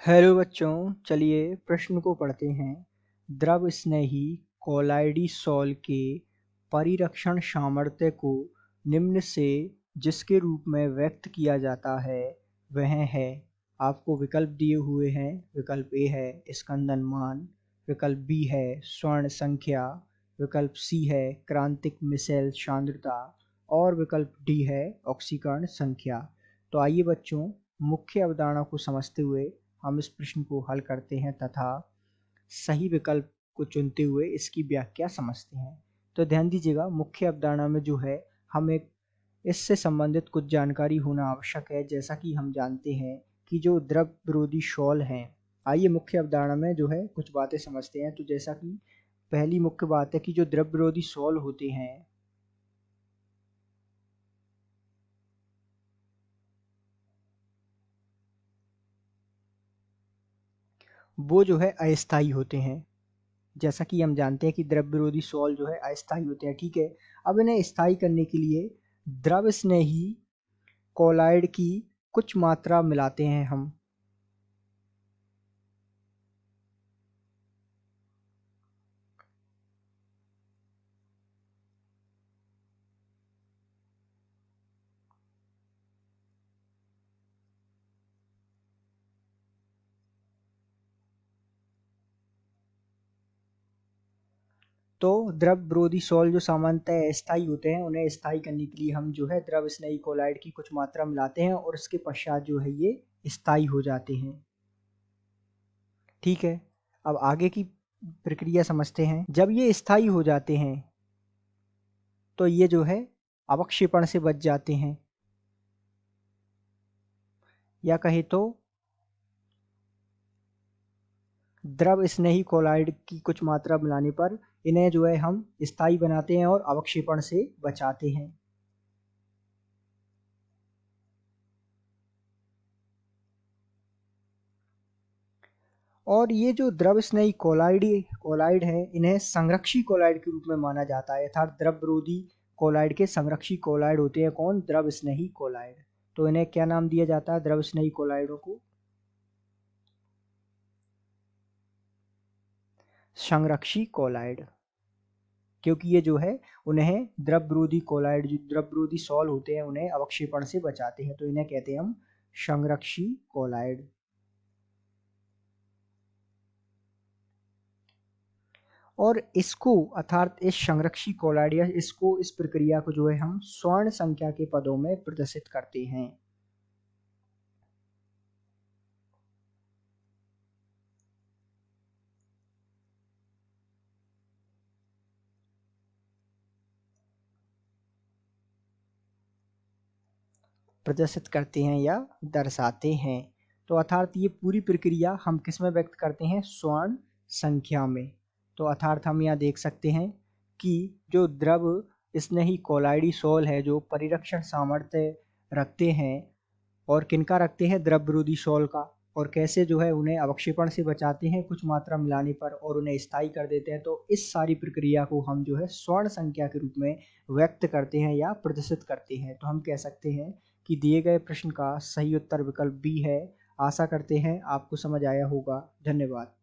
Hello बच्चों, चलिए प्रश्न को पढ़ते हैं। द्रव स्नेही कोलाइडोसॉल के परिरक्षण सामर्थ्य को निम्न से जिसके रूप में व्यक्त किया जाता है वह है। आपको विकल्प दिए हुए हैं। विकल्प ए है स्कंदन मान, विकल्प बी है स्वर्ण संख्या, विकल्प सी है क्रांतिक मिसेल सांद्रता और विकल्प डी है ऑक्सीकरण संख्या। तो आइए बच्चों, मुख्य अवधारणा को समझते हुए हम इस प्रश्न को हल करते हैं तथा सही विकल्प को चुनते हुए इसकी व्याख्या समझते हैं। तो ध्यान दीजिएगा, मुख्य अवधारणा में जो है हमें इससे संबंधित कुछ जानकारी होना आवश्यक है। जैसा कि हम जानते हैं कि जो द्रव विरोधी शॉल हैं, आइए मुख्य अवधारणा में जो है कुछ बातें समझते हैं। तो जैसा कि पहली मुख्य बात है कि जो द्रव विरोधी शॉल होते हैं वो जो है अस्थायी होते हैं। जैसा कि हम जानते हैं कि द्रव विरोधी सॉल जो है अस्थायी होते हैं। ठीक है, अब इन्हें स्थायी करने के लिए द्रव स्नेही कोलाइड की कुछ मात्रा मिलाते हैं हम। तो द्रव विरोधी सॉल जो सामान्यतः अस्थायी होते हैं, उन्हें स्थायी करने के लिए हम जो है द्रव स्नेही कोलाइड की कुछ मात्रा मिलाते हैं और उसके पश्चात जो है ये स्थायी हो जाते हैं। ठीक है, अब आगे की प्रक्रिया समझते हैं। जब ये स्थायी हो जाते हैं तो ये जो है अवक्षेपण से बच जाते हैं, या कहे तो द्रव स्नेही कोलाइड की कुछ मात्रा मिलाने पर इन्हें जो है हम स्थायी बनाते हैं और अवक्षेपण से बचाते हैं। और ये जो द्रव स्नेही कोलाइड है, इन्हें संरक्षी कोलाइड के रूप में माना जाता है। अर्थात द्रव विरोधी कोलाइड के संरक्षी कोलाइड होते हैं कौन? द्रव स्नेही कोलाइड। तो इन्हें क्या नाम दिया जाता है द्रव स्नेही कोलाइडों को? संरक्षी कोलाइड। क्योंकि ये जो है उन्हें द्रव विरोधी कोलाइड, जो द्रव विरोधी सॉल होते हैं, उन्हें अवक्षेपण से बचाते हैं। तो इन्हें कहते हैं हम संरक्षी कोलाइड। और इसको अर्थात इस संरक्षी कोलाइड या इसको, इस प्रक्रिया को जो है हम स्वर्ण संख्या के पदों में प्रदर्शित करते हैं। प्रदर्शित करते हैं या दर्शाते हैं। तो अर्थात ये पूरी प्रक्रिया हम किस में व्यक्त करते हैं? स्वर्ण संख्या में। तो अर्थात हम यहाँ देख सकते हैं कि जो द्रव स्नेही कोलाइडोसॉल है, जो परिरक्षण सामर्थ्य रखते हैं, और किनका रखते हैं? द्रव विरोधी सॉल का। और कैसे जो है उन्हें अवक्षेपण से बचाते हैं कुछ मात्रा मिलाने पर और उन्हें स्थायी कर देते हैं। तो इस सारी प्रक्रिया को हम जो है स्वर्ण संख्या के रूप में व्यक्त करते हैं या प्रदर्शित करते हैं। तो हम कह सकते हैं कि दिए गए प्रश्न का सही उत्तर विकल्प बी है। आशा करते हैं आपको समझ आया होगा। धन्यवाद।